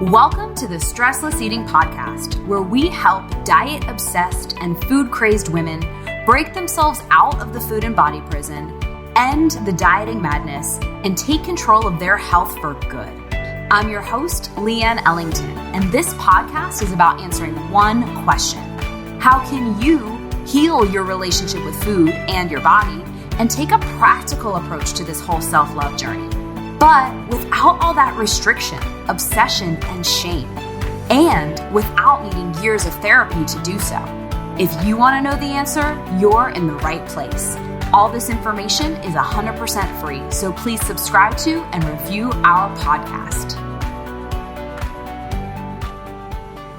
Welcome to the Stressless Eating Podcast, where we help diet-obsessed and food-crazed women break themselves out of the food and body prison, end the dieting madness, and take control of their health for good. I'm your host, Leanne Ellington, and this podcast is about answering one question. How can you heal your relationship with food and your body and take a practical approach to this whole self-love journey, but without all that restriction, obsession, and shame, and without needing years of therapy to do so? If you want to know the answer, you're in the right place. All this information is 100% free, so please subscribe to and review our podcast.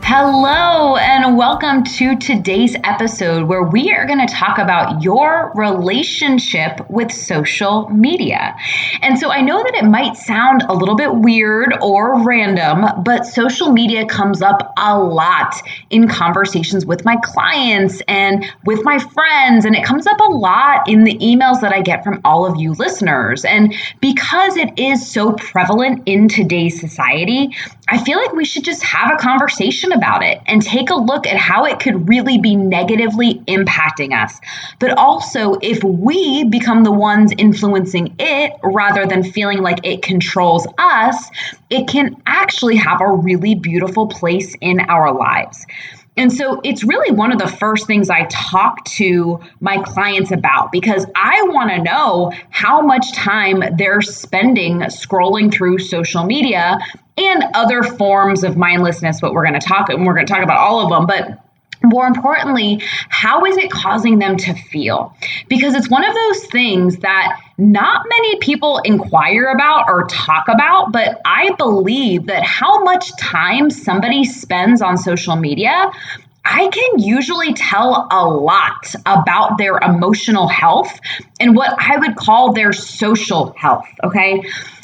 Hello, and welcome to today's episode where we are going to talk about your relationship with social media. And so I know that it might sound a little bit weird or random, but social media comes up a lot in conversations with my clients and with my friends, and it comes up a lot in the emails that I get from all of you listeners. And because it is so prevalent in today's society, I feel like we should just have a conversation about it and take a look at how it could really be negatively impacting us. But also, if we become the ones influencing it rather than feeling like it controls us, it can actually have a really beautiful place in our lives. And so it's really one of the first things I talk to my clients about, because I want to know how much time they're spending scrolling through social media and other forms of mindlessness, but we're going to talk about all of them. But more importantly, how is it causing them to feel? Because it's one of those things that not many people inquire about or talk about, but I believe that how much time somebody spends on social media, I can usually tell a lot about their emotional health and what I would call their social health, okay?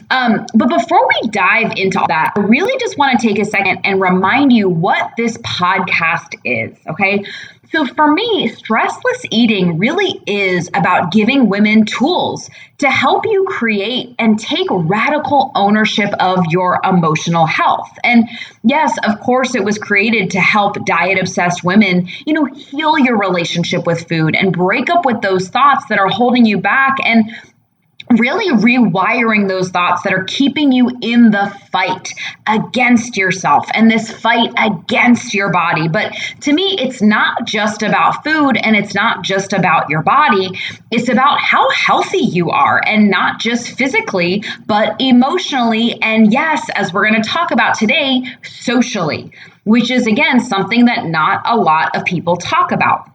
But before we dive into all that, I really just want to take a second and remind you what this podcast is, okay? So for me, stressless eating really is about giving women tools to help you create and take radical ownership of your emotional health. And yes, of course, it was created to help diet-obsessed women, heal your relationship with food and break up with those thoughts that are holding you back and really rewiring those thoughts that are keeping you in the fight against yourself and this fight against your body. But to me, it's not just about food and it's not just about your body. It's about how healthy you are, and not just physically, but emotionally. And yes, as we're going to talk about today, socially, which is again, something that not a lot of people talk about.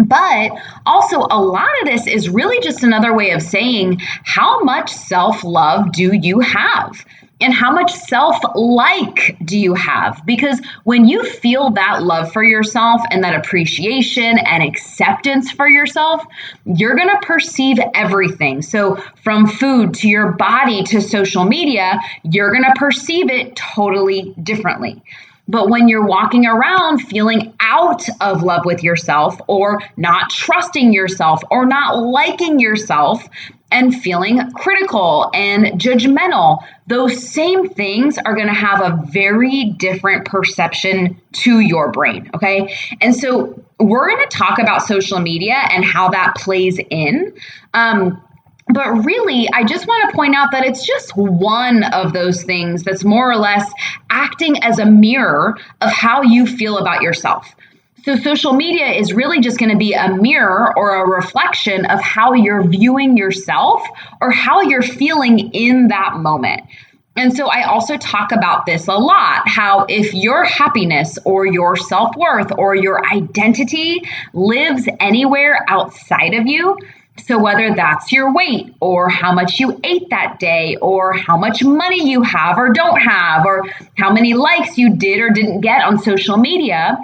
But also a lot of this is really just another way of saying, how much self-love do you have? And how much self-like do you have? Because when you feel that love for yourself and that appreciation and acceptance for yourself, you're going to perceive everything. So from food to your body to social media, you're going to perceive it totally differently. But when you're walking around feeling out of love with yourself, or not trusting yourself, or not liking yourself, and feeling critical and judgmental, those same things are going to have a very different perception to your brain, okay? And so we're going to talk about social media and how that plays in. But really, I just want to point out that it's just one of those things that's more or less acting as a mirror of how you feel about yourself. So social media is really just going to be a mirror or a reflection of how you're viewing yourself or how you're feeling in that moment. And so I also talk about this a lot, how if your happiness or your self-worth or your identity lives anywhere outside of you, so whether that's your weight or how much you ate that day or how much money you have or don't have or how many likes you did or didn't get on social media,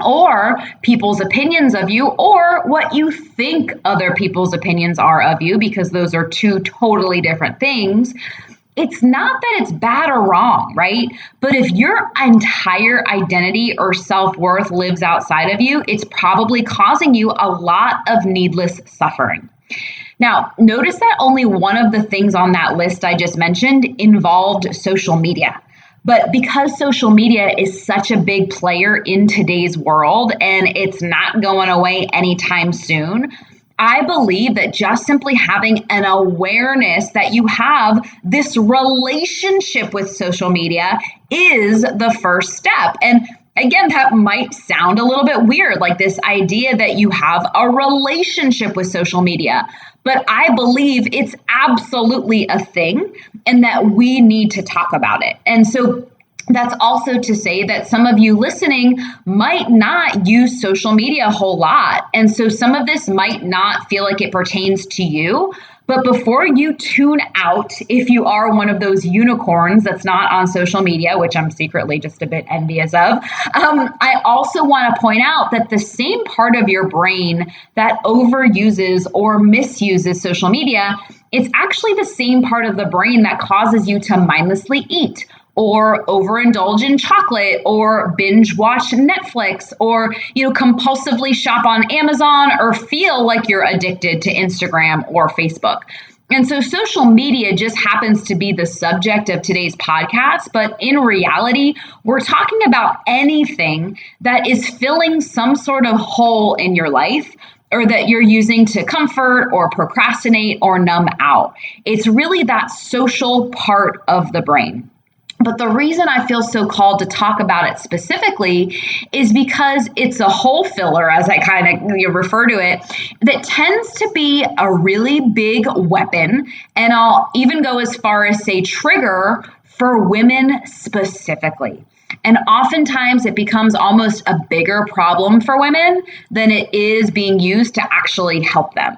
or people's opinions of you, or what you think other people's opinions are of you, because those are two totally different things. It's not that it's bad or wrong, right? But if your entire identity or self-worth lives outside of you, it's probably causing you a lot of needless suffering. Now, notice that only one of the things on that list I just mentioned involved social media. But because social media is such a big player in today's world and it's not going away anytime soon, I believe that just simply having an awareness that you have this relationship with social media is the first step. And again, that might sound a little bit weird, like this idea that you have a relationship with social media. But I believe it's absolutely a thing and that we need to talk about it. And so that's also to say that some of you listening might not use social media a whole lot. And so some of this might not feel like it pertains to you. But before you tune out, if you are one of those unicorns that's not on social media, which I'm secretly just a bit envious of, I also want to point out that the same part of your brain that overuses or misuses social media, it's actually the same part of the brain that causes you to mindlessly eat, or overindulge in chocolate, or binge watch Netflix, or compulsively shop on Amazon, or feel like you're addicted to Instagram or Facebook. And so social media just happens to be the subject of today's podcast, but in reality, we're talking about anything that is filling some sort of hole in your life, or that you're using to comfort or procrastinate or numb out. It's really that social part of the brain. But the reason I feel so called to talk about it specifically is because it's a hole filler, as I kind of refer to it, that tends to be a really big weapon. And I'll even go as far as say trigger for women specifically. And oftentimes it becomes almost a bigger problem for women than it is being used to actually help them.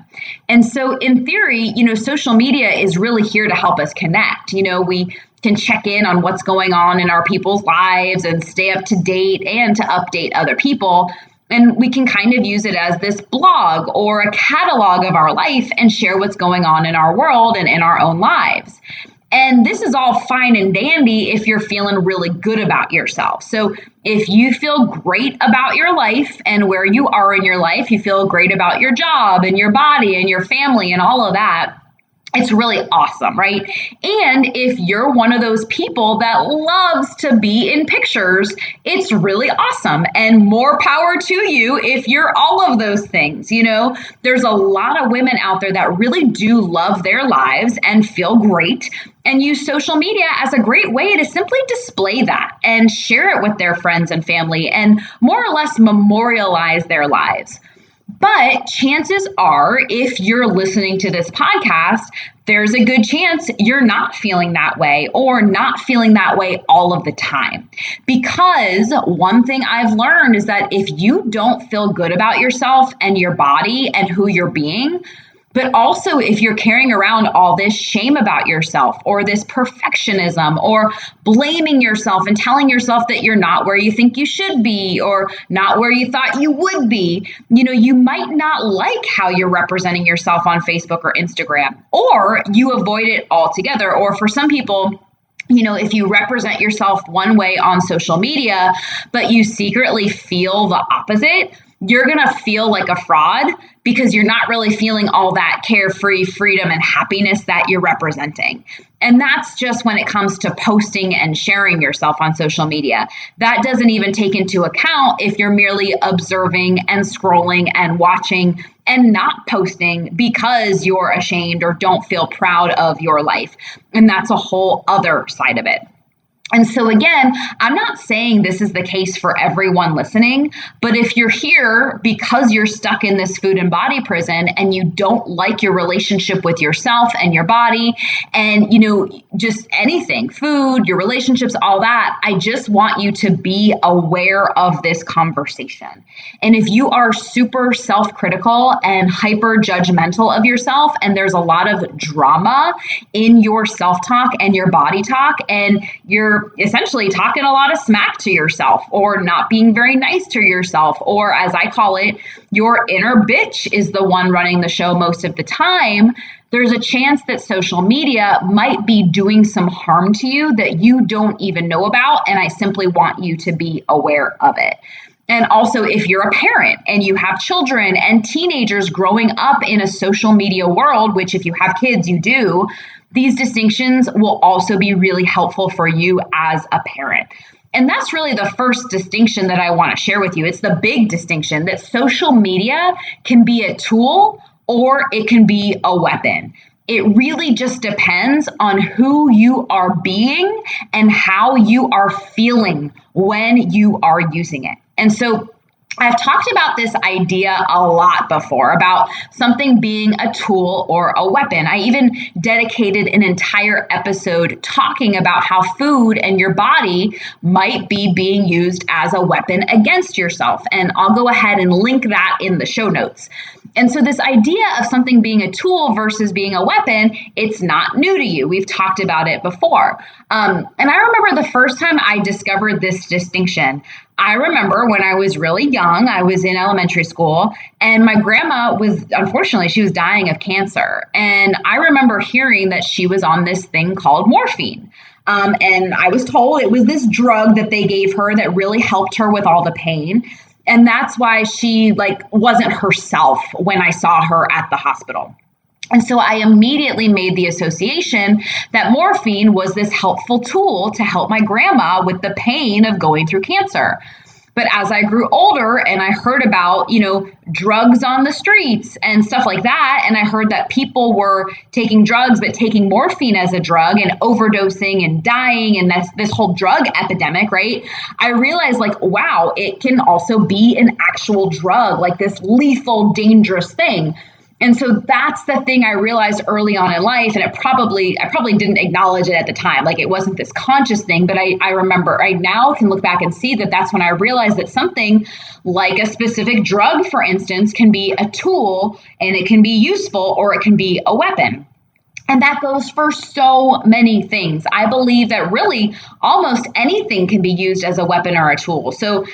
And so in theory, social media is really here to help us connect. We can check in on what's going on in our people's lives and stay up to date and to update other people. And we can kind of use it as this blog or a catalog of our life and share what's going on in our world and in our own lives. And this is all fine and dandy if you're feeling really good about yourself. So if you feel great about your life and where you are in your life, you feel great about your job and your body and your family and all of that, it's really awesome, right? And if you're one of those people that loves to be in pictures, it's really awesome, and more power to you if you're all of those things. There's a lot of women out there that really do love their lives and feel great and use social media as a great way to simply display that and share it with their friends and family and more or less memorialize their lives. But chances are, if you're listening to this podcast, there's a good chance you're not feeling that way or not feeling that way all of the time. Because one thing I've learned is that if you don't feel good about yourself and your body and who you're being, but also if you're carrying around all this shame about yourself or this perfectionism or blaming yourself and telling yourself that you're not where you think you should be or not where you thought you would be, you might not like how you're representing yourself on Facebook or Instagram, or you avoid it altogether. Or for some people, if you represent yourself one way on social media, but you secretly feel the opposite, you're going to feel like a fraud because you're not really feeling all that carefree freedom and happiness that you're representing. And that's just when it comes to posting and sharing yourself on social media. That doesn't even take into account if you're merely observing and scrolling and watching and not posting because you're ashamed or don't feel proud of your life. And that's a whole other side of it. And so again, I'm not saying this is the case for everyone listening, but if you're here because you're stuck in this food and body prison and you don't like your relationship with yourself and your body and, just anything, food, your relationships, all that, I just want you to be aware of this conversation. And if you are super self-critical and hyper judgmental of yourself, and there's a lot of drama in your self-talk and your body talk, and you're essentially talking a lot of smack to yourself or not being very nice to yourself, or as I call it, your inner bitch is the one running the show most of the time, there's a chance that social media might be doing some harm to you that you don't even know about. And I simply want you to be aware of it. And also, if you're a parent and you have children and teenagers growing up in a social media world, which if you have kids, you do, these distinctions will also be really helpful for you as a parent. And that's really the first distinction that I want to share with you. It's the big distinction that social media can be a tool or it can be a weapon. It really just depends on who you are being and how you are feeling when you are using it. And so I've talked about this idea a lot before about something being a tool or a weapon. I even dedicated an entire episode talking about how food and your body might be being used as a weapon against yourself. And I'll go ahead and link that in the show notes. And so this idea of something being a tool versus being a weapon, it's not new to you. We've talked about it before. And I remember the first time I discovered this distinction. I remember when I was really young, I was in elementary school, and my grandma unfortunately, she was dying of cancer. And I remember hearing that she was on this thing called morphine. And I was told it was this drug that they gave her that really helped her with all the pain. And that's why she wasn't herself when I saw her at the hospital. And so I immediately made the association that morphine was this helpful tool to help my grandma with the pain of going through cancer. But as I grew older and I heard about, drugs on the streets and stuff like that, and I heard that people were taking drugs, but taking morphine as a drug and overdosing and dying, and that's this whole drug epidemic, right? I realized wow, it can also be an actual drug, like this lethal, dangerous thing. And so that's the thing I realized early on in life. And I probably didn't acknowledge it at the time. It wasn't this conscious thing, but I remember I now can look back and see that that's when I realized that something like a specific drug, for instance, can be a tool and it can be useful or it can be a weapon. And that goes for so many things. I believe that really almost anything can be used as a weapon or a tool. So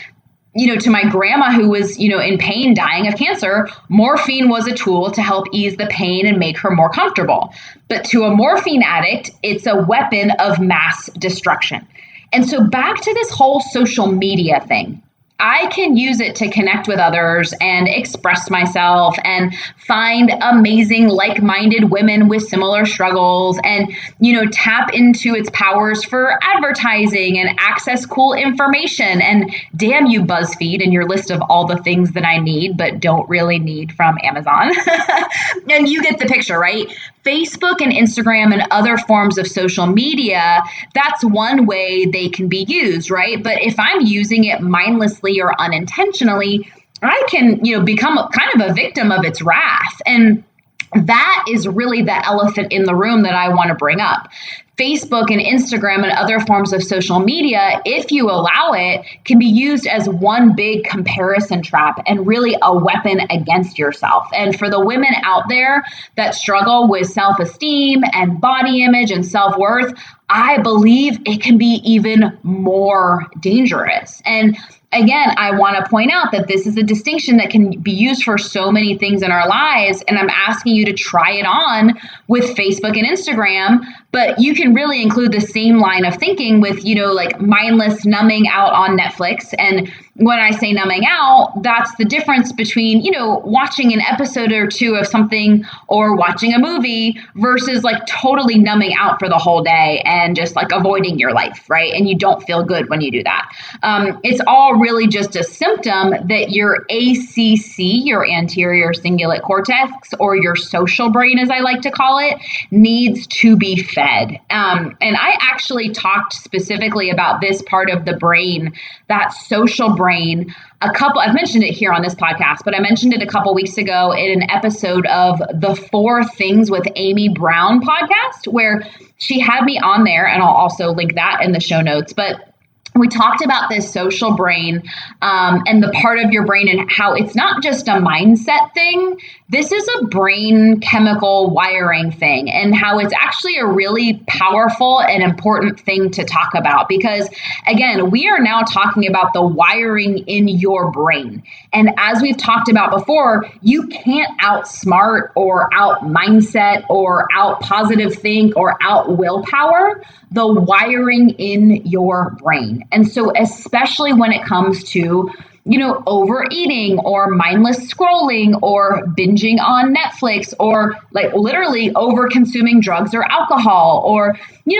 to my grandma who was, in pain, dying of cancer, morphine was a tool to help ease the pain and make her more comfortable. But to a morphine addict, it's a weapon of mass destruction. And so back to this whole social media thing. I can use it to connect with others and express myself and find amazing like-minded women with similar struggles and, tap into its powers for advertising and access cool information. And damn you, BuzzFeed, and your list of all the things that I need but don't really need from Amazon. And you get the picture, right? Facebook and Instagram and other forms of social media, that's one way they can be used, right? But if I'm using it mindlessly or unintentionally, I can, become kind of a victim of its wrath. And that is really the elephant in the room that I want to bring up. Facebook and Instagram and other forms of social media, if you allow it, can be used as one big comparison trap and really a weapon against yourself. And for the women out there that struggle with self-esteem and body image and self-worth, I believe it can be even more dangerous. And again, I want to point out that this is a distinction that can be used for so many things in our lives. And I'm asking you to try it on with Facebook and Instagram, but you can really include the same line of thinking with, mindless numbing out on Netflix. And when I say numbing out, that's the difference between, watching an episode or two of something or watching a movie versus totally numbing out for the whole day and just avoiding your life, right? And you don't feel good when you do that. It's all really just a symptom that your ACC, your anterior cingulate cortex, or your social brain, as I like to call it, needs to be fed. And I actually talked specifically about this part of the brain, that social brain, I've mentioned it here on this podcast, but I mentioned it a couple weeks ago in an episode of the 4 Things with Amy Brown podcast, where she had me on there, and I'll also link that in the show notes. But we talked about this social brain and the part of your brain and how it's not just a mindset thing. This is a brain chemical wiring thing, and how it's actually a really powerful and important thing to talk about, because again, we are now talking about the wiring in your brain. And as we've talked about before, you can't outsmart or out mindset or out positive think or out willpower the wiring in your brain. And so especially when it comes to overeating or mindless scrolling or binging on Netflix or like literally over consuming drugs or alcohol or,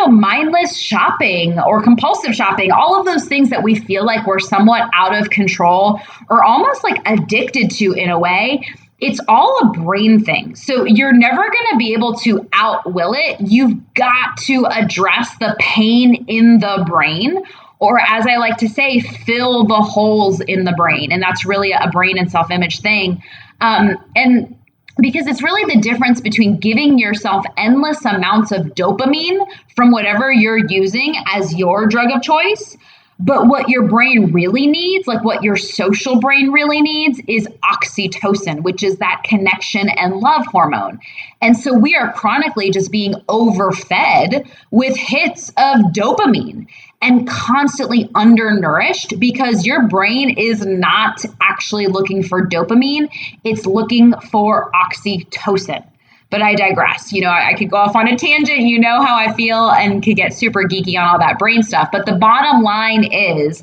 mindless shopping or compulsive shopping, all of those things that we feel like we're somewhat out of control or almost like addicted to in a way. It's all a brain thing. So you're never going to be able to outwill it. You've got to address the pain in the brain, or as I like to say, fill the holes in the brain. And that's really a brain and self-image thing. And because it's really the difference between giving yourself endless amounts of dopamine from whatever you're using as your drug of choice. But what your brain really needs, like what your social brain really needs, is oxytocin, which is that connection and love hormone. And so we are chronically just being overfed with hits of dopamine and constantly undernourished because your brain is not actually looking for dopamine. It's looking for oxytocin. But I digress. I could go off on a tangent. You know how I feel and could get super geeky on all that brain stuff. But the bottom line is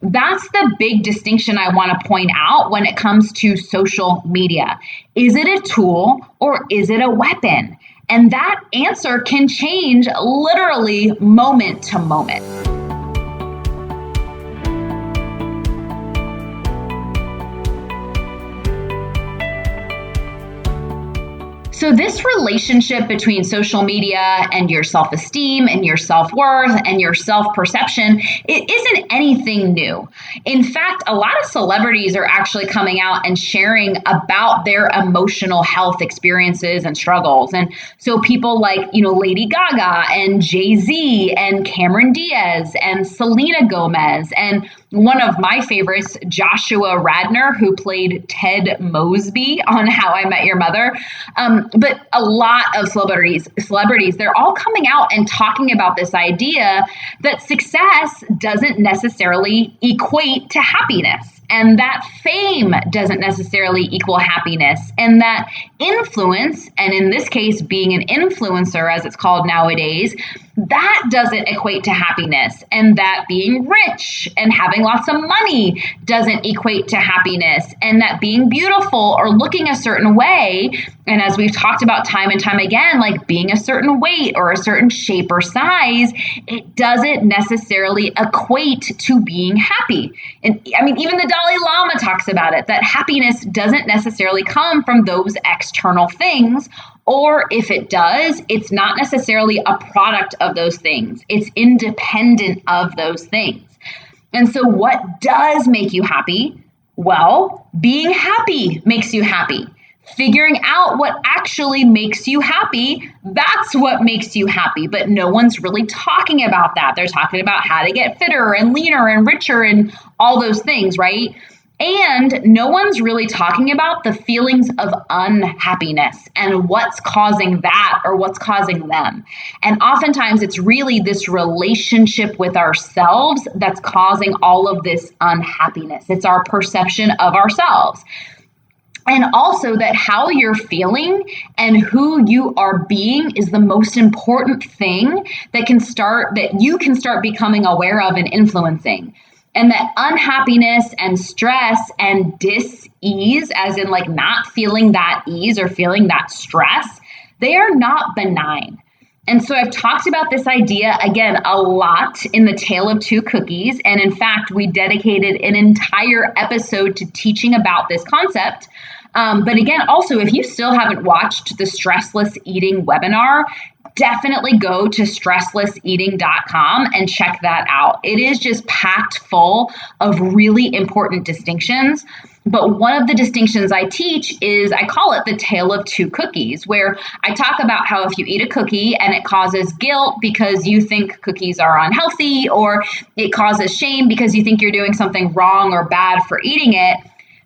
that's the big distinction I want to point out when it comes to social media. Is it a tool or is it a weapon? And that answer can change literally moment to moment. So this relationship between social media and your self-esteem and your self-worth and your self-perception, it isn't anything new. In fact, a lot of celebrities are actually coming out and sharing about their emotional health experiences and struggles. And so people like, Lady Gaga and Jay-Z and Cameron Diaz and Selena Gomez and one of my favorites, Joshua Radnor, who played Ted Mosby on How I Met Your Mother. But a lot of celebrities, they're all coming out and talking about this idea that success doesn't necessarily equate to happiness, and that fame doesn't necessarily equal happiness, and that influence, and in this case, being an influencer, as it's called nowadays, that doesn't equate to happiness, and that being rich and having lots of money doesn't equate to happiness, and that being beautiful or looking a certain way, and as we've talked about time and time again, like being a certain weight or a certain shape or size, it doesn't necessarily equate to being happy. And I mean, even the Dalai Lama talks about it, that happiness doesn't necessarily come from those external things. Or if it does, it's not necessarily a product of those things. It's independent of those things. And so what does make you happy? Well, being happy makes you happy. Figuring out what actually makes you happy, that's what makes you happy. But no one's really talking about that. They're talking about how to get fitter and leaner and richer and all those things, right? And no one's really talking about the feelings of unhappiness and what's causing that or what's causing them. And oftentimes it's really this relationship with ourselves that's causing all of this unhappiness. It's our perception of ourselves. And also that how you're feeling and who you are being is the most important thing that you can start becoming aware of and influencing. And that unhappiness and stress and dis-ease, as in like not feeling that ease or feeling that stress, they are not benign. And so I've talked about this idea, again, a lot in The Tale of Two Cookies. And in fact, we dedicated an entire episode to teaching about this concept. But again, also, if you still haven't watched the Stressless Eating webinar, definitely go to stresslesseating.com and check that out. It is just packed full of really important distinctions. But one of the distinctions I teach is, I call it the tale of two cookies, where I talk about how if you eat a cookie and it causes guilt because you think cookies are unhealthy, or it causes shame because you think you're doing something wrong or bad for eating it,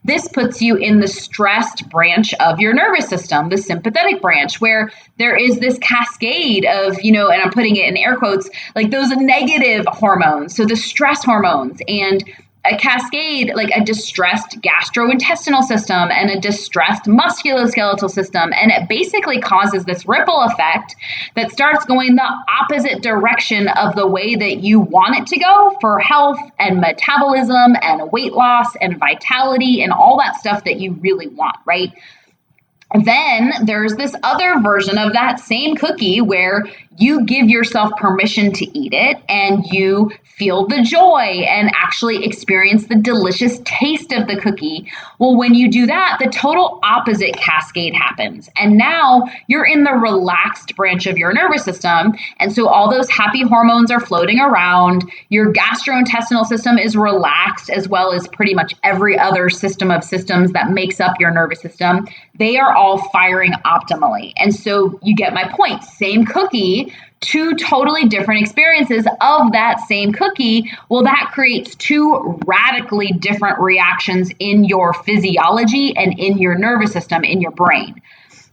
this puts you in the stressed branch of your nervous system, the sympathetic branch, where there is this cascade of, and I'm putting it in air quotes, like those negative hormones. So the stress hormones and a cascade, like a distressed gastrointestinal system and a distressed musculoskeletal system. And it basically causes this ripple effect that starts going the opposite direction of the way that you want it to go for health and metabolism and weight loss and vitality and all that stuff that you really want, right? Then there's this other version of that same cookie where you give yourself permission to eat it and you feel the joy and actually experience the delicious taste of the cookie. Well, when you do that, the total opposite cascade happens. And now you're in the relaxed branch of your nervous system. And so all those happy hormones are floating around. Your gastrointestinal system is relaxed, as well as pretty much every other system of systems that makes up your nervous system. They are all firing optimally. And so you get my point. Same cookie, two totally different experiences of that same cookie. Well, that creates two radically different reactions in your physiology and in your nervous system, in your brain.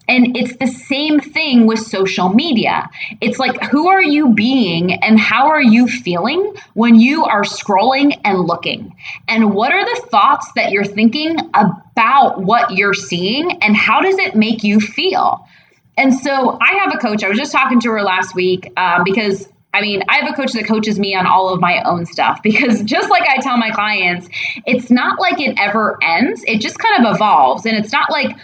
And it's the same thing with social media. It's like, who are you being and how are you feeling when you are scrolling and looking? And what are the thoughts that you're thinking about what you're seeing and how does it make you feel? And so I have a coach. I was just talking to her last week because I have a coach that coaches me on all of my own stuff, because just like I tell my clients, it's not like it ever ends. It just kind of evolves. And it's not like,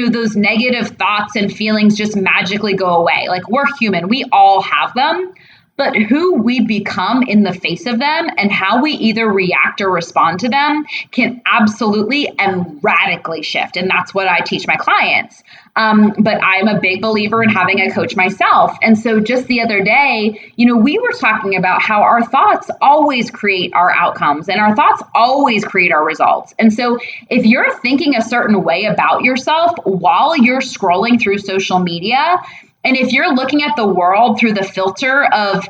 those negative thoughts and feelings just magically go away. Like, we're human. We all have them. But who we become in the face of them and how we either react or respond to them can absolutely and radically shift. And that's what I teach my clients. But I'm a big believer in having a coach myself. And so just the other day, we were talking about how our thoughts always create our outcomes and our thoughts always create our results. And so if you're thinking a certain way about yourself while you're scrolling through social media, and if you're looking at the world through the filter of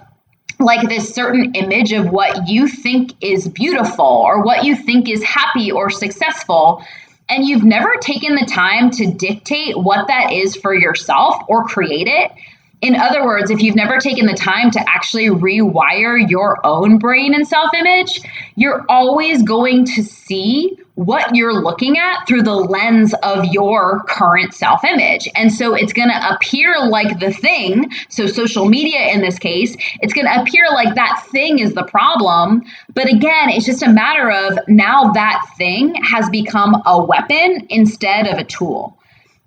like this certain image of what you think is beautiful or what you think is happy or successful, and you've never taken the time to dictate what that is for yourself or create it. In other words, if you've never taken the time to actually rewire your own brain and self-image, you're always going to see what you're looking at through the lens of your current self-image. And so it's going to appear like the thing. So social media in this case, it's going to appear like that thing is the problem. But again, it's just a matter of now that thing has become a weapon instead of a tool.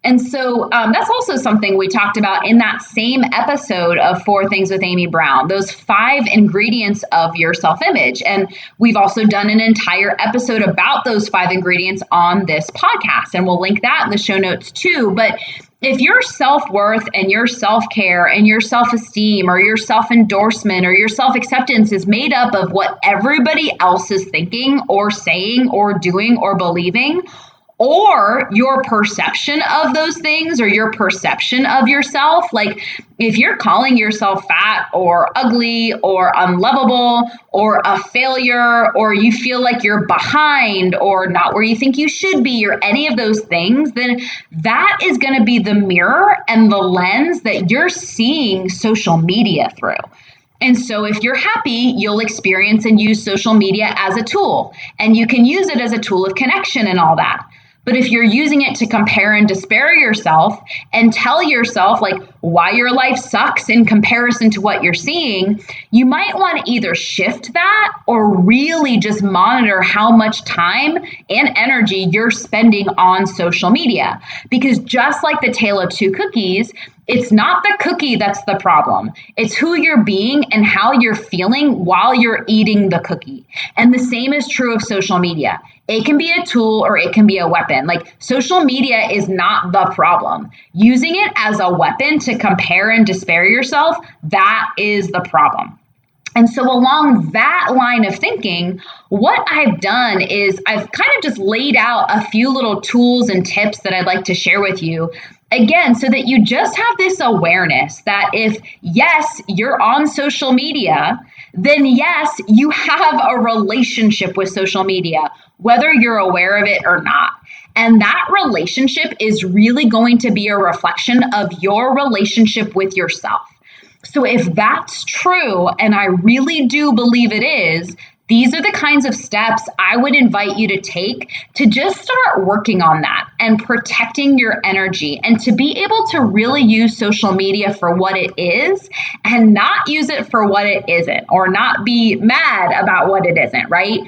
And so that's also something we talked about in that same episode of 4 Things with Amy Brown, those 5 ingredients of your self-image. And we've also done an entire episode about those 5 ingredients on this podcast. And we'll link that in the show notes too. But if your self-worth and your self-care and your self-esteem or your self-endorsement or your self-acceptance is made up of what everybody else is thinking or saying or doing or believing, or your perception of those things or your perception of yourself, like if you're calling yourself fat or ugly or unlovable or a failure, or you feel like you're behind or not where you think you should be or any of those things, then that is going to be the mirror and the lens that you're seeing social media through. And so if you're happy, you'll experience and use social media as a tool, and you can use it as a tool of connection and all that. But if you're using it to compare and despair yourself and tell yourself like why your life sucks in comparison to what you're seeing, you might want to either shift that or really just monitor how much time and energy you're spending on social media. Because just like the tale of 2 cookies, it's not the cookie that's the problem. It's who you're being and how you're feeling while you're eating the cookie. And the same is true of social media. It can be a tool or it can be a weapon. Like, social media is not the problem. Using it as a weapon to compare and despair yourself, that is the problem. And so along that line of thinking, what I've done is I've kind of just laid out a few little tools and tips that I'd like to share with you. Again, so that you just have this awareness that if, yes, you're on social media, then yes, you have a relationship with social media, whether you're aware of it or not. And that relationship is really going to be a reflection of your relationship with yourself. So if that's true, and I really do believe it is, these are the kinds of steps I would invite you to take to just start working on that and protecting your energy and to be able to really use social media for what it is and not use it for what it isn't, or not be mad about what it isn't, right?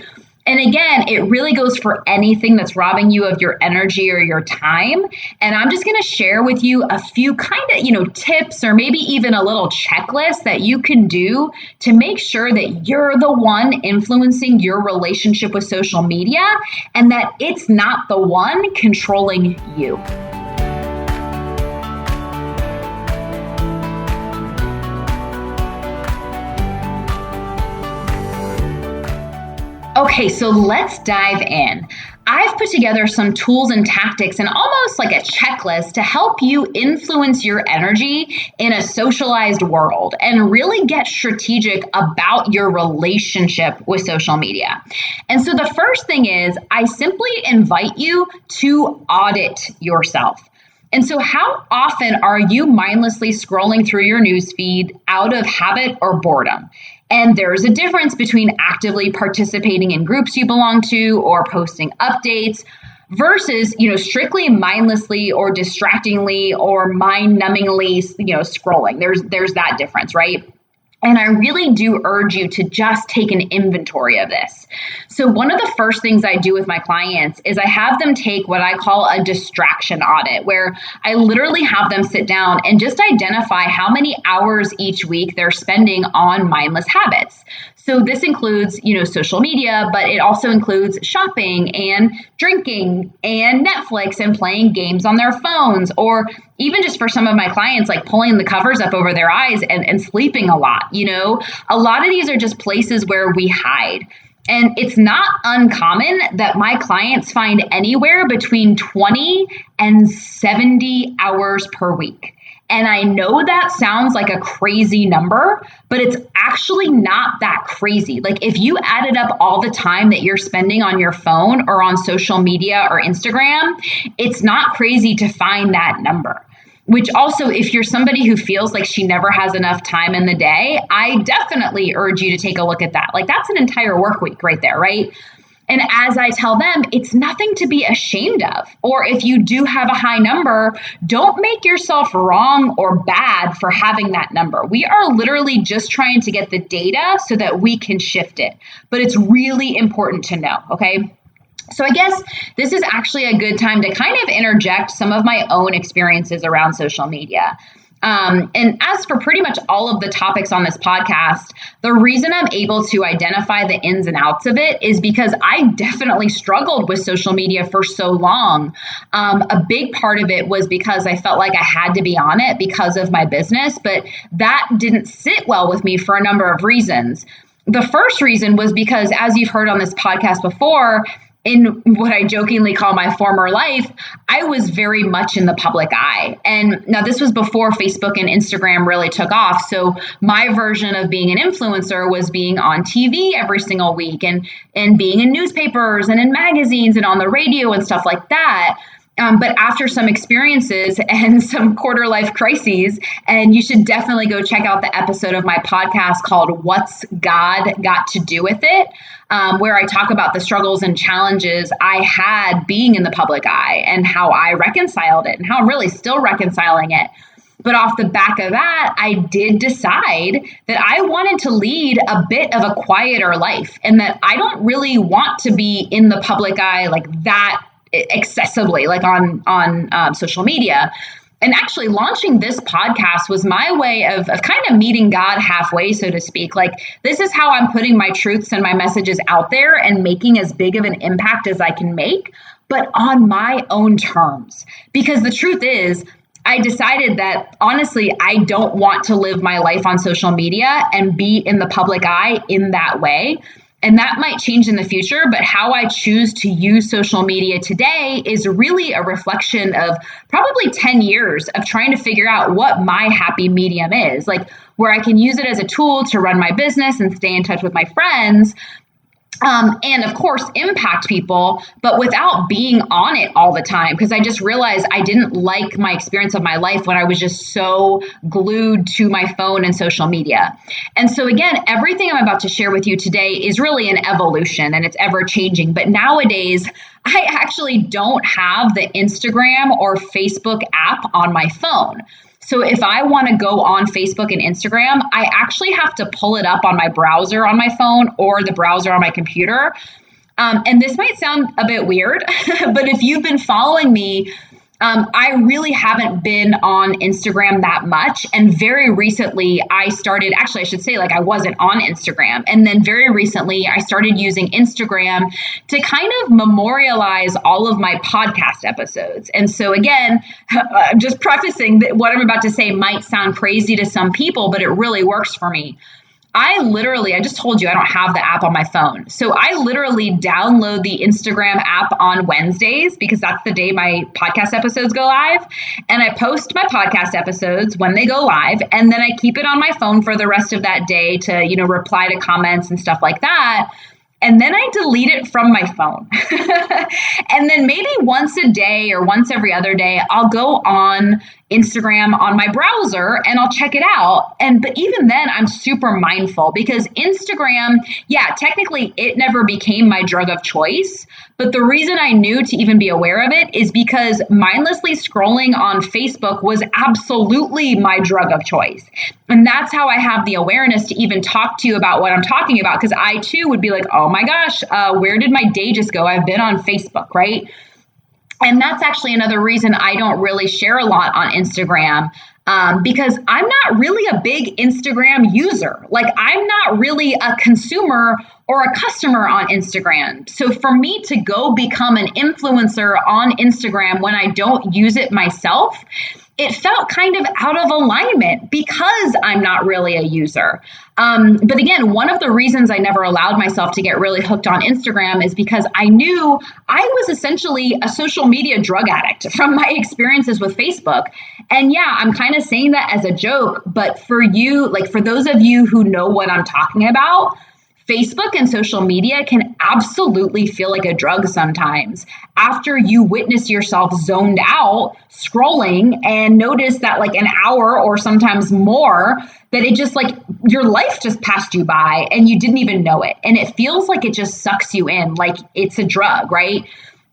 And again, it really goes for anything that's robbing you of your energy or your time. And I'm just going to share with you a few kind of, tips, or maybe even a little checklist that you can do to make sure that you're the one influencing your relationship with social media and that it's not the one controlling you. Okay, so let's dive in. I've put together some tools and tactics and almost like a checklist to help you influence your energy in a socialized world and really get strategic about your relationship with social media. And so the first thing is I simply invite you to audit yourself. And so how often are you mindlessly scrolling through your newsfeed out of habit or boredom? And there's a difference between actively participating in groups you belong to or posting updates versus, strictly mindlessly or distractingly or mind-numbingly, scrolling. There's that difference, right? And I really do urge you to just take an inventory of this. So one of the first things I do with my clients is I have them take what I call a distraction audit, where I literally have them sit down and just identify how many hours each week they're spending on mindless habits. So this includes, social media, but it also includes shopping and drinking and Netflix and playing games on their phones, or even just for some of my clients, like pulling the covers up over their eyes and sleeping a lot. A lot of these are just places where we hide. And it's not uncommon that my clients find anywhere between 20 and 70 hours per week. And I know that sounds like a crazy number, but it's actually not that crazy. Like if you added up all the time that you're spending on your phone or on social media or Instagram, it's not crazy to find that number. Which also, if you're somebody who feels like she never has enough time in the day, I definitely urge you to take a look at that. Like that's an entire work week right there, right? And as I tell them, it's nothing to be ashamed of. Or if you do have a high number, don't make yourself wrong or bad for having that number. We are literally just trying to get the data so that we can shift it. But it's really important to know, okay? So I guess this is actually a good time to kind of interject some of my own experiences around social media. And as for pretty much all of the topics on this podcast, the reason I'm able to identify the ins and outs of it is because I definitely struggled with social media for so long. A big part of it was because I felt like I had to be on it because of my business, but that didn't sit well with me for a number of reasons. The first reason was because, as you've heard on this podcast before, in what I jokingly call my former life, I was very much in the public eye. And now this was before Facebook and Instagram really took off. So my version of being an influencer was being on TV every single week and being in newspapers and in magazines and on the radio and stuff like that. But after some experiences and some quarter life crises, and you should definitely go check out the episode of my podcast called What's God Got to Do with It, where I talk about the struggles and challenges I had being in the public eye and how I reconciled it and how I'm really still reconciling it. But off the back of that, I did decide that I wanted to lead a bit of a quieter life and that I don't really want to be in the public eye like that excessively, like on social media. And actually launching this podcast was my way of kind of meeting God halfway, so to speak. Like, this is how I'm putting my truths and my messages out there and making as big of an impact as I can make, but on my own terms. Because the truth is, I decided that, honestly, I don't want to live my life on social media and be in the public eye in that way. And that might change in the future, but how I choose to use social media today is really a reflection of probably 10 years of trying to figure out what my happy medium is, like where I can use it as a tool to run my business and stay in touch with my friends, and of course impact people, but without being on it all the time. Because I just realized I didn't like my experience of my life when I was just so glued to my phone and social media. And so again, everything I'm about to share with you today is really an evolution and it's ever changing. But nowadays, I actually don't have the Instagram or Facebook app on my phone. So if I want to go on Facebook and Instagram, I actually have to pull it up on my browser on my phone or the browser on my computer. And this might sound a bit weird, but if you've been following me, I really haven't been on Instagram that much. And very recently I started, actually, I should say I wasn't on Instagram. And then very recently I started using Instagram to kind of memorialize all of my podcast episodes. And so again, I'm just prefacing that what I'm about to say might sound crazy to some people, but it really works for me. I just told you I don't have the app on my phone. So I literally download the Instagram app on Wednesdays because that's the day my podcast episodes go live. And I post my podcast episodes when they go live. And then I keep it on my phone for the rest of that day to, reply to comments and stuff like that. And then I delete it from my phone. And then maybe once a day or once every other day, I'll go on Instagram on my browser and I'll check it out. But even then I'm super mindful because Instagram, technically it never became my drug of choice. But the reason I knew to even be aware of it is because mindlessly scrolling on Facebook was absolutely my drug of choice. And that's how I have the awareness to even talk to you about what I'm talking about. Because I too would be like, oh my gosh, where did my day just go? I've been on Facebook, right? And that's actually another reason I don't really share a lot on Instagram because I'm not really a big Instagram user. I'm not really a consumer or a customer on Instagram. So for me to go become an influencer on Instagram when I don't use it myself, it felt kind of out of alignment because I'm not really a user. But again, one of the reasons I never allowed myself to get really hooked on Instagram is because I knew I was essentially a social media drug addict from my experiences with Facebook. And I'm kind of saying that as a joke, but for you, for those of you who know what I'm talking about, Facebook and social media can absolutely feel like a drug sometimes after you witness yourself zoned out scrolling and notice that an hour or sometimes more that it just your life just passed you by and you didn't even know it. And it feels like it just sucks you in, like it's a drug, right?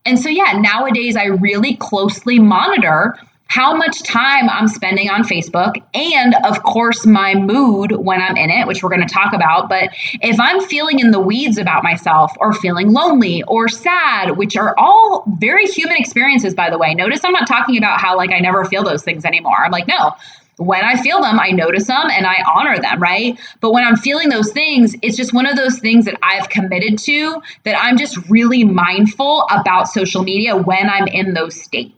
And so, nowadays I really closely monitor how much time I'm spending on Facebook and of course my mood when I'm in it, which we're going to talk about. But if I'm feeling in the weeds about myself or feeling lonely or sad, which are all very human experiences, by the way, notice I'm not talking about how I never feel those things anymore. I'm no, when I feel them, I notice them and I honor them, right? But when I'm feeling those things, it's just one of those things that I've committed to that I'm just really mindful about social media when I'm in those states.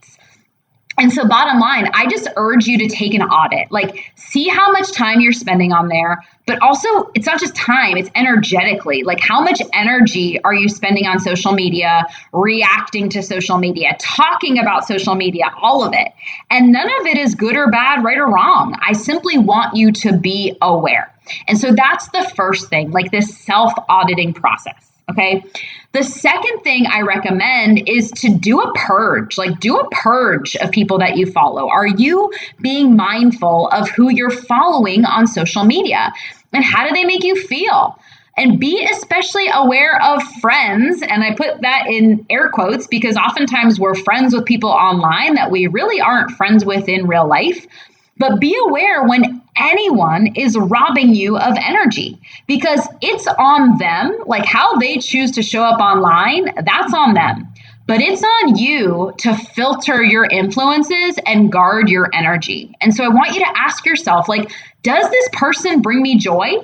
And so bottom line, I just urge you to take an audit, see how much time you're spending on there, but also it's not just time, it's energetically, how much energy are you spending on social media, reacting to social media, talking about social media, all of it. And none of it is good or bad, right or wrong. I simply want you to be aware. And so that's the first thing, this self-auditing process. Okay. The second thing I recommend is to do a purge, do a purge of people that you follow. Are you being mindful of who you're following on social media and how do they make you feel? And be especially aware of friends. And I put that in air quotes because oftentimes we're friends with people online that we really aren't friends with in real life. But be aware when anyone is robbing you of energy because it's on them, how they choose to show up online, that's on them. But it's on you to filter your influences and guard your energy. And so I want you to ask yourself, does this person bring me joy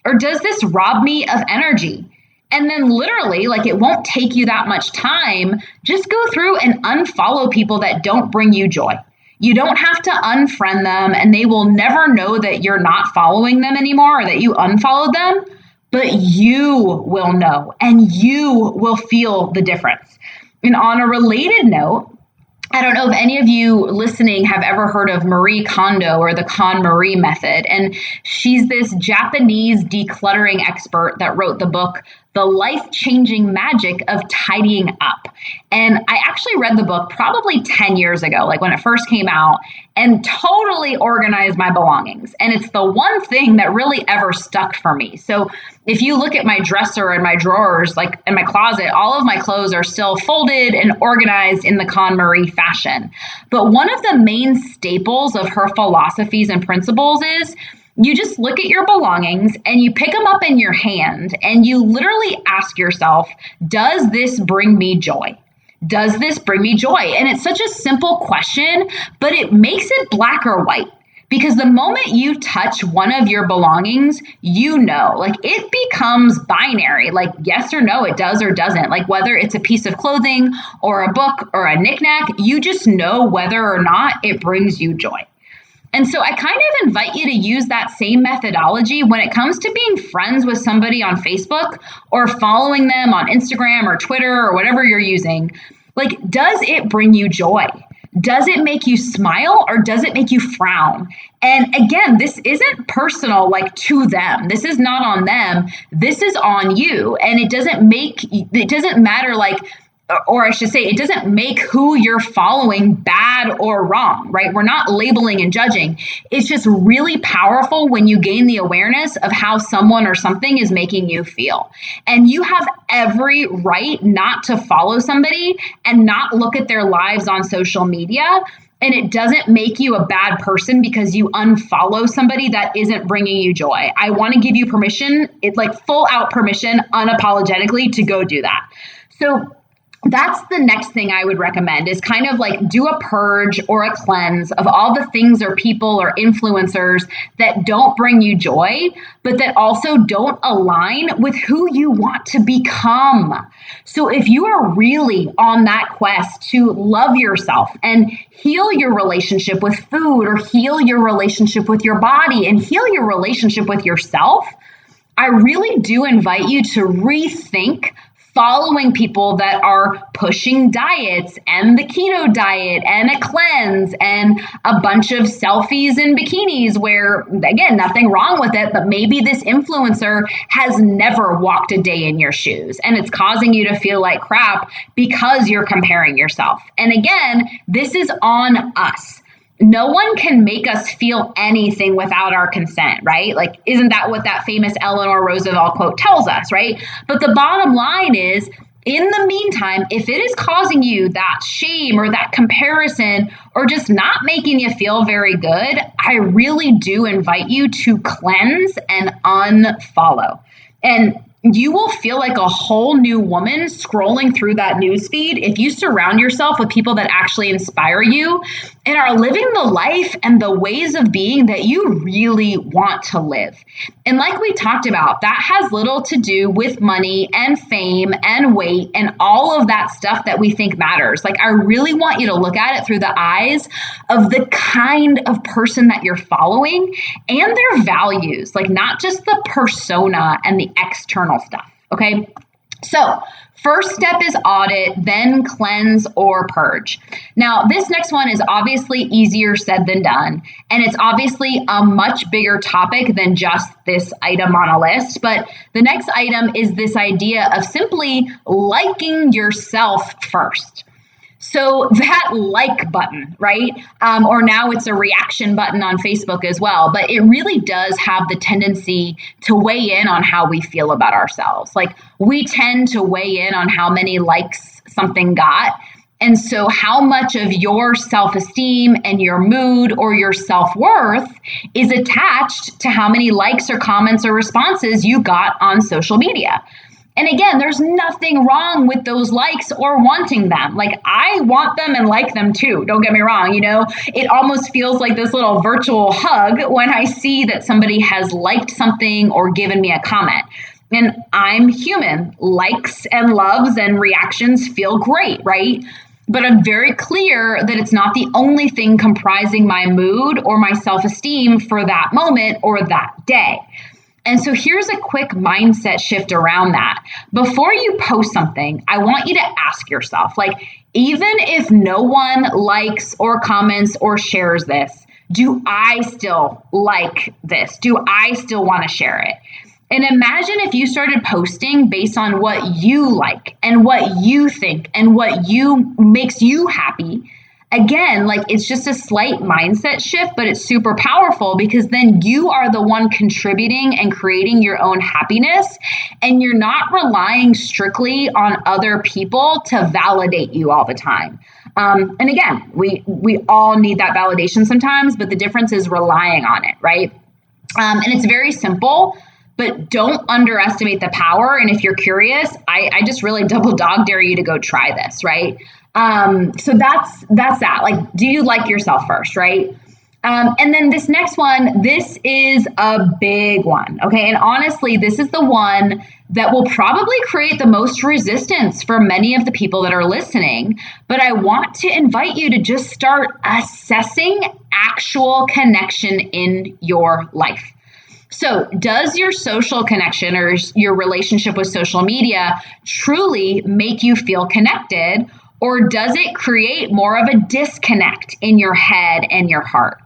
or does this rob me of energy? And then literally, it won't take you that much time. Just go through and unfollow people that don't bring you joy. You don't have to unfriend them and they will never know that you're not following them anymore or that you unfollowed them, but you will know and you will feel the difference. And on a related note, I don't know if any of you listening have ever heard of Marie Kondo or the KonMari method. And she's this Japanese decluttering expert that wrote the book, The Life-Changing Magic of Tidying Up. And I actually read the book probably 10 years ago, like when it first came out, and totally organized my belongings. And it's the one thing that really ever stuck for me. So if you look at my dresser and my drawers, like in my closet, all of my clothes are still folded and organized in the KonMari fashion. But one of the main staples of her philosophies and principles is you just look at your belongings and you pick them up in your hand and you literally ask yourself, does this bring me joy? Does this bring me joy? And it's such a simple question, but it makes it black or white. Because the moment you touch one of your belongings, you know, like it becomes binary, like yes or no, it does or doesn't. Like whether it's a piece of clothing or a book or a knickknack, you just know whether or not it brings you joy. And so I kind of invite you to use that same methodology when it comes to being friends with somebody on Facebook or following them on Instagram or Twitter or whatever you're using. Like, does it bring you joy? Does it make you smile or does it make you frown? And again, this isn't personal, like to them. This is not on them. This is on you. And it doesn't matter, like, or I should say, it doesn't make who you're following bad or wrong, right? We're not labeling and judging. It's just really powerful when you gain the awareness of how someone or something is making you feel. And you have every right not to follow somebody and not look at their lives on social media. And it doesn't make you a bad person because you unfollow somebody that isn't bringing you joy. I want to give you permission, it's like full out permission, unapologetically, to go do that. So that's the next thing I would recommend is kind of like do a purge or a cleanse of all the things or people or influencers that don't bring you joy, but that also don't align with who you want to become. So if you are really on that quest to love yourself and heal your relationship with food or heal your relationship with your body and heal your relationship with yourself, I really do invite you to rethink following people that are pushing diets and the keto diet and a cleanse and a bunch of selfies and bikinis where, again, nothing wrong with it, but maybe this influencer has never walked a day in your shoes and it's causing you to feel like crap because you're comparing yourself. And again, this is on us. No one can make us feel anything without our consent, right? Like, isn't that what that famous Eleanor Roosevelt quote tells us, right? But the bottom line is, in the meantime, if it is causing you that shame or that comparison or just not making you feel very good, I really do invite you to cleanse and unfollow. And you will feel like a whole new woman scrolling through that newsfeed if you surround yourself with people that actually inspire you and are living the life and the ways of being that you really want to live. And like we talked about, that has little to do with money and fame and weight and all of that stuff that we think matters. Like, I really want you to look at it through the eyes of the kind of person that you're following and their values, like not just the persona and the external stuff. Okay. So first step is audit, then cleanse or purge. Now, this next one is obviously easier said than done. And it's obviously a much bigger topic than just this item on a list. But the next item is this idea of simply liking yourself first. So that like button, right? Or now it's a reaction button on Facebook as well. But it really does have the tendency to weigh in on how we feel about ourselves. Like, we tend to weigh in on how many likes something got. And so how much of your self-esteem and your mood or your self-worth is attached to how many likes or comments or responses you got on social media. And again, there's nothing wrong with those likes or wanting them. Like, I want them and like them too. Don't get me wrong. You know, it almost feels like this little virtual hug when I see that somebody has liked something or given me a comment. And I'm human. Likes and loves and reactions feel great, right? But I'm very clear that it's not the only thing comprising my mood or my self-esteem for that moment or that day. And so here's a quick mindset shift around that. Before you post something, I want you to ask yourself, like, even if no one likes or comments or shares this, do I still like this? Do I still want to share it? And imagine if you started posting based on what you like and what you think and what you makes you happy. Again, like it's just a slight mindset shift, but it's super powerful because then you are the one contributing and creating your own happiness, and you're not relying strictly on other people to validate you all the time. And again, we all need that validation sometimes, but the difference is relying on it, right? And it's very simple. But don't underestimate the power. And if you're curious, I just really double dog dare you to go try this, right? So that's that. Like, do you like yourself first, right? And then this next one, this is a big one, okay? And honestly, this is the one that will probably create the most resistance for many of the people that are listening. But I want to invite you to just start assessing actual connection in your life. So does your social connection or your relationship with social media truly make you feel connected, or does it create more of a disconnect in your head and your heart?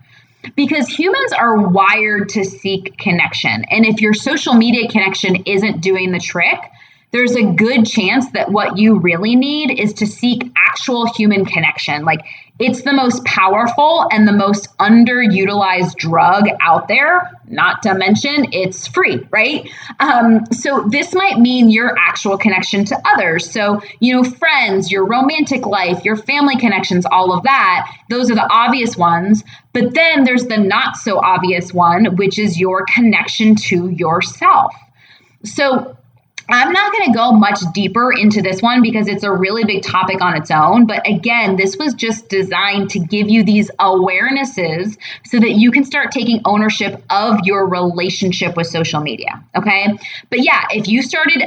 Because humans are wired to seek connection. And if your social media connection isn't doing the trick, there's a good chance that what you really need is to seek actual human connection. Like, it's the most powerful and the most underutilized drug out there, not to mention it's free, right? So this might mean your actual connection to others. So, friends, your romantic life, your family connections, all of that, those are the obvious ones. But then there's the not so obvious one, which is your connection to yourself. So I'm not going to go much deeper into this one because it's a really big topic on its own. But again, this was just designed to give you these awarenesses so that you can start taking ownership of your relationship with social media. Okay. But yeah, if you started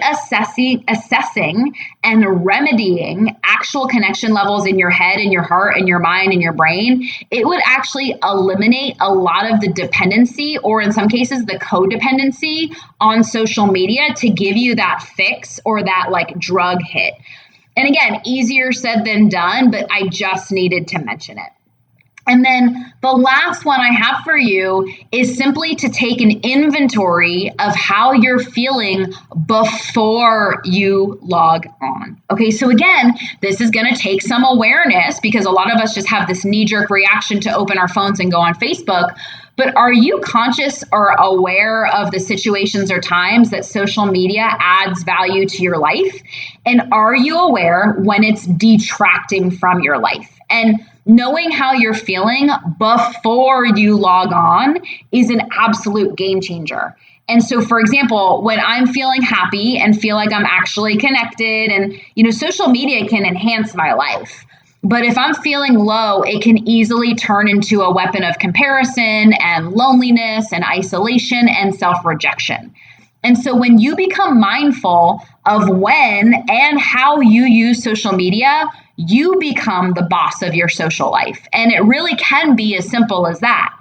assessing and remedying actual connection levels in your head and your heart and your mind and your brain, it would actually eliminate a lot of the dependency, or in some cases, the codependency on social media to give you that fix or that like drug hit. And again, easier said than done, but I just needed to mention it. And then the last one I have for you is simply to take an inventory of how you're feeling before you log on. Okay, so again, this is going to take some awareness because a lot of us just have this knee-jerk reaction to open our phones and go on Facebook. But are you conscious or aware of the situations or times that social media adds value to your life? And are you aware when it's detracting from your life? And knowing how you're feeling before you log on is an absolute game changer. And so, for example, when I'm feeling happy and feel like I'm actually connected, and, social media can enhance my life. But if I'm feeling low, it can easily turn into a weapon of comparison and loneliness and isolation and self-rejection. And so when you become mindful of when and how you use social media, you become the boss of your social life. And it really can be as simple as that.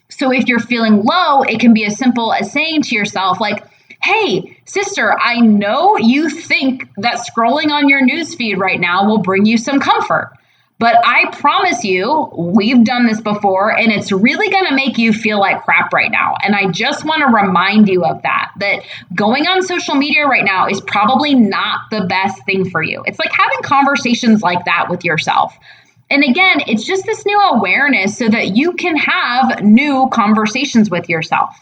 So if you're feeling low, it can be as simple as saying to yourself, like, hey, sister, I know you think that scrolling on your newsfeed right now will bring you some comfort. But I promise you, we've done this before, and it's really going to make you feel like crap right now. And I just want to remind you of that going on social media right now is probably not the best thing for you. It's like having conversations like that with yourself. And again, it's just this new awareness so that you can have new conversations with yourself.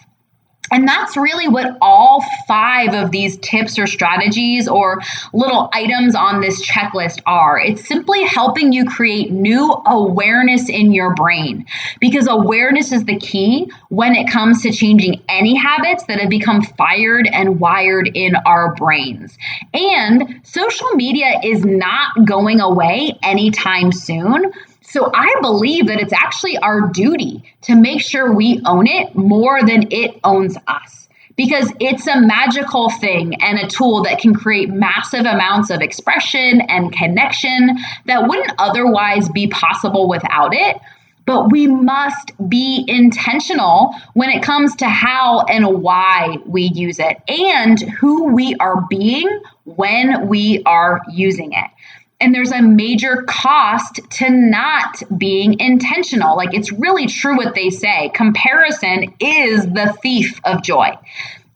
And that's really what all 5 of these tips or strategies or little items on this checklist are. It's simply helping you create new awareness in your brain, because awareness is the key when it comes to changing any habits that have become fired and wired in our brains. And social media is not going away anytime soon. So I believe that it's actually our duty to make sure we own it more than it owns us, because it's a magical thing and a tool that can create massive amounts of expression and connection that wouldn't otherwise be possible without it. But we must be intentional when it comes to how and why we use it and who we are being when we are using it. And there's a major cost to not being intentional. Like, it's really true what they say. Comparison is the thief of joy.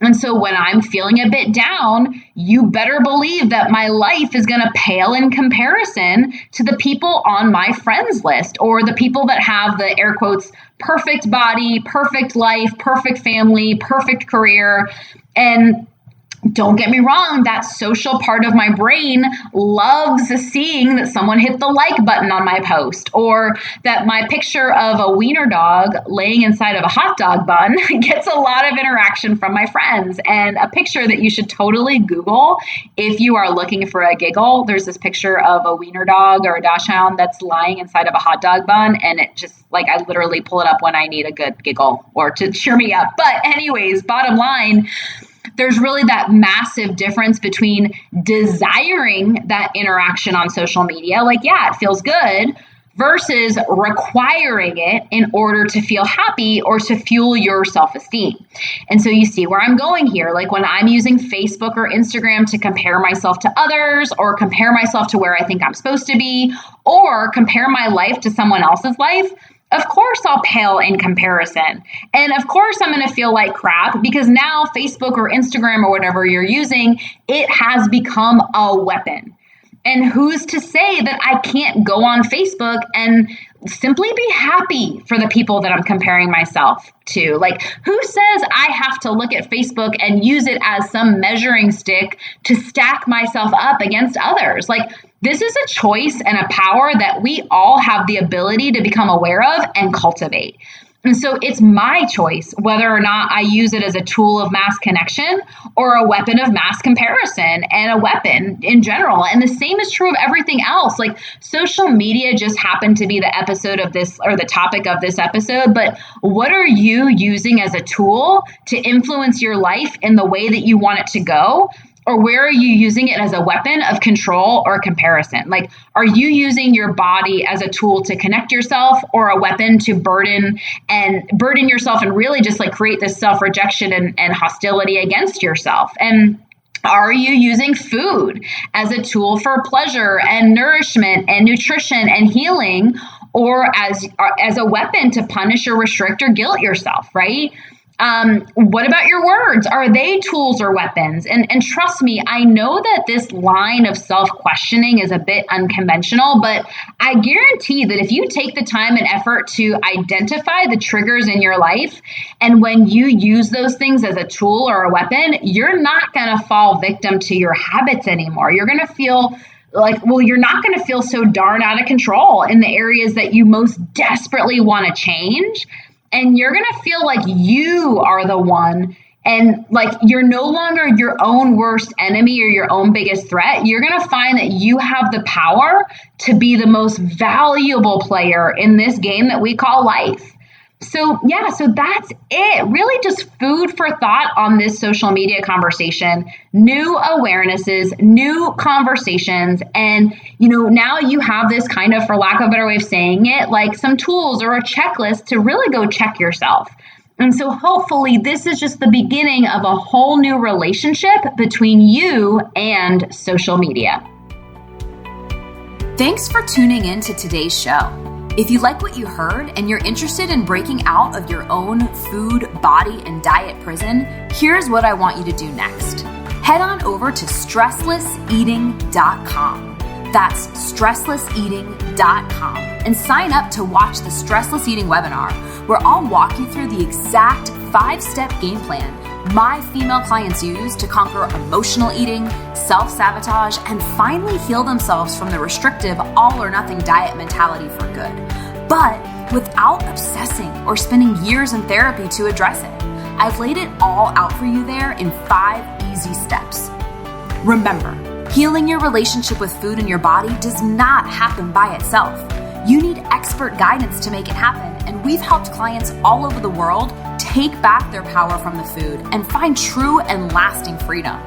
And so when I'm feeling a bit down, you better believe that my life is going to pale in comparison to the people on my friends list, or the people that have the air quotes, perfect body, perfect life, perfect family, perfect career. And don't get me wrong, that social part of my brain loves seeing that someone hit the like button on my post, or that my picture of a wiener dog laying inside of a hot dog bun gets a lot of interaction from my friends. And a picture that you should totally Google if you are looking for a giggle. There's this picture of a wiener dog or a dachshund that's lying inside of a hot dog bun, and it just, like, I literally pull it up when I need a good giggle or to cheer me up. But anyways, bottom line, there's really that massive difference between desiring that interaction on social media, like, yeah, it feels good, versus requiring it in order to feel happy or to fuel your self-esteem. And so you see where I'm going here. Like, when I'm using Facebook or Instagram to compare myself to others, or compare myself to where I think I'm supposed to be, or compare my life to someone else's life, of course I'll pale in comparison. And of course I'm going to feel like crap, because now Facebook or Instagram or whatever you're using, it has become a weapon. And who's to say that I can't go on Facebook and simply be happy for the people that I'm comparing myself to? Like, who says I have to look at Facebook and use it as some measuring stick to stack myself up against others? Like, this is a choice and a power that we all have the ability to become aware of and cultivate. And so it's my choice whether or not I use it as a tool of mass connection or a weapon of mass comparison, and a weapon in general. And the same is true of everything else. Like, social media just happened to be the episode of this, or the topic of this episode, but what are you using as a tool to influence your life in the way that you want it to go? Or where are you using it as a weapon of control or comparison? Like, are you using your body as a tool to connect yourself, or a weapon to burden yourself and really just like create this self-rejection and hostility against yourself? And are you using food as a tool for pleasure and nourishment and nutrition and healing, or as a weapon to punish or restrict or guilt yourself, right? What about your words? Are they tools or weapons? And trust me, I know that this line of self-questioning is a bit unconventional, but I guarantee that if you take the time and effort to identify the triggers in your life, and when you use those things as a tool or a weapon, you're not going to fall victim to your habits anymore. You're going to feel like, well, you're not going to feel so darn out of control in the areas that you most desperately want to change. And you're going to feel like you are the one, and like you're no longer your own worst enemy or your own biggest threat. You're going to find that you have the power to be the most valuable player in this game that we call life. So yeah, so that's it. Really just food for thought on this social media conversation, new awarenesses, new conversations. And, now you have this kind of, for lack of a better way of saying it, like some tools or a checklist to really go check yourself. And so hopefully this is just the beginning of a whole new relationship between you and social media. Thanks for tuning in to today's show. If you like what you heard and you're interested in breaking out of your own food, body, and diet prison, here's what I want you to do next. Head on over to stresslesseating.com. That's stresslesseating.com, and sign up to watch the Stressless Eating webinar, where I'll walk you through the exact 5-step game plan my female clients use to conquer emotional eating, self-sabotage, and finally heal themselves from the restrictive all-or-nothing diet mentality for good, but without obsessing or spending years in therapy to address it. I've laid it all out for you there in 5 easy steps. Remember, healing your relationship with food and your body does not happen by itself. You need expert guidance to make it happen, and we've helped clients all over the world take back their power from the food and find true and lasting freedom,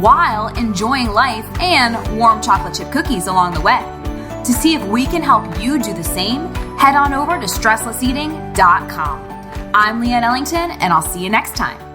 while enjoying life and warm chocolate chip cookies along the way. To see if we can help you do the same, head on over to stresslesseating.com. I'm Leanne Ellington, and I'll see you next time.